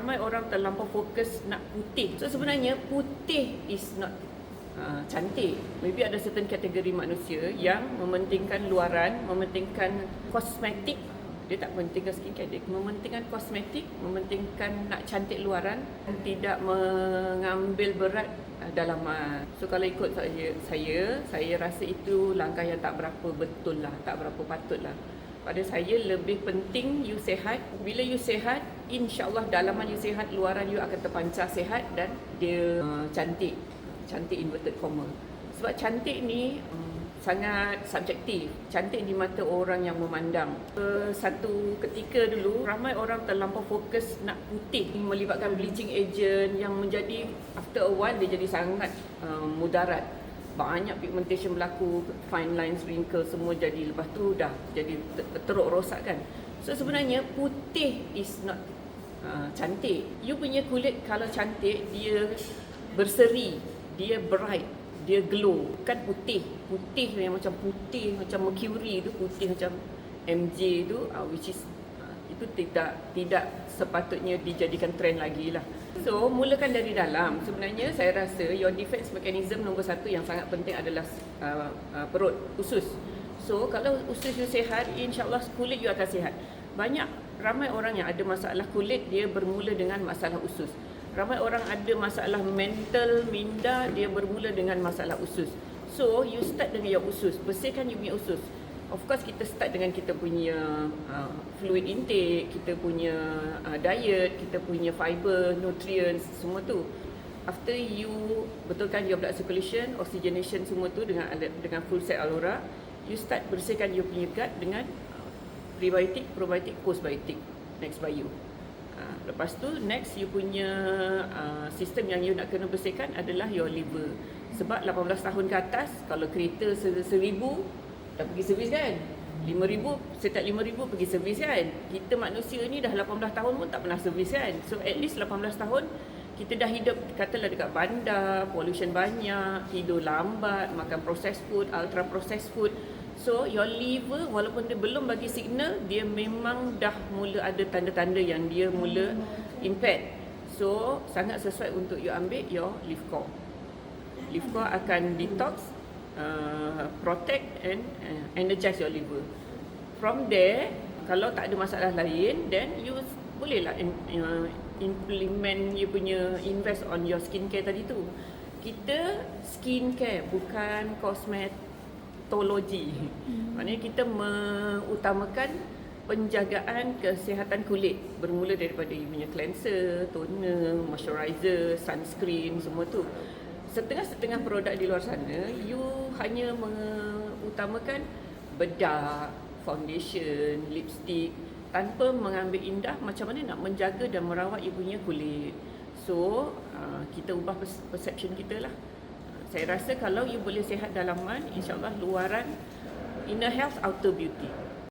ramai orang terlampau fokus nak putih. So sebenarnya putih is not cantik. Maybe ada certain kategori manusia yang mementingkan luaran, mementingkan kosmetik. Dia tak mementingkan skincare, dia mementingkan kosmetik, mementingkan nak cantik luaran, tidak mengambil berat dalaman. So kalau ikut saya rasa itu langkah yang tak berapa betul lah, tak berapa patut lah. Pada saya lebih penting you sihat. Bila you sihat, insya-Allah dalaman you sihat, luaran you akan terpancar sihat dan dia cantik. Cantik inverted comma. Sebab cantik ni sangat subjektif. Cantik di mata orang yang memandang. Satu ketika dulu ramai orang terlampau fokus nak putih, melibatkan bleaching agent yang menjadi after a while dia jadi sangat mudarat. Banyak pigmentation berlaku, fine lines, wrinkles semua jadi, lepas tu dah jadi teruk rosak kan. So sebenarnya putih is not cantik. You punya kulit kalau cantik, dia berseri, dia bright, dia glow. Kan putih yang macam putih macam mercury tu, putih macam MJ tu, which is itu tidak sepatutnya dijadikan trend lagi lah. So mulakan dari dalam. Sebenarnya saya rasa your defense mechanism nombor satu yang sangat penting adalah perut, usus. So kalau usus you sihat, insya-Allah kulit you akan sihat. Ramai orang yang ada masalah kulit, dia bermula dengan masalah usus. Ramai orang ada masalah mental, minda, dia bermula dengan masalah usus. So, you start dengan your usus. Bersihkan you punya usus. Of course, kita start dengan kita punya fluid intake, kita punya diet, kita punya fiber, nutrients, semua tu. After you betulkan your blood circulation, oxygenation semua tu dengan full set Alora, you start bersihkan you punya gut dengan prebiotik, probiotik, postbiotik. Next bio. Lepas tu next you punya sistem yang you nak kena bersihkan adalah your liver. Sebab 18 tahun ke atas, kalau kereta 1,000 dah pergi servis kan, 5,000, setiap 5,000 pergi servis kan. Kita manusia ni dah 18 tahun pun tak pernah servis kan. So at least 18 tahun kita dah hidup katalah dekat bandar, pollution banyak, tidur lambat, makan processed food, ultra processed food. So your liver walaupun dia belum bagi signal, dia memang dah mula ada tanda-tanda yang dia mula impaired. So sangat sesuai untuk you ambil your Live-Core. Live-Core akan detox, protect and energize your liver. From there, kalau tak ada masalah lain, then you bolehlah implement you punya invest on your skincare tadi tu. Kita skincare bukan kosmetologi. Maknanya kita mengutamakan penjagaan kesihatan kulit, bermula daripada you punya cleanser, toner, moisturizer, sunscreen, semua tu. Setengah-setengah produk di luar sana, you hanya mengutamakan bedak, foundation, lipstick, tanpa mengambil indah macam mana nak menjaga dan merawat you punya kulit. So, kita ubah perception kita lah. Saya rasa kalau you boleh sihat dalaman, insya-Allah luaran, inner health, outer beauty.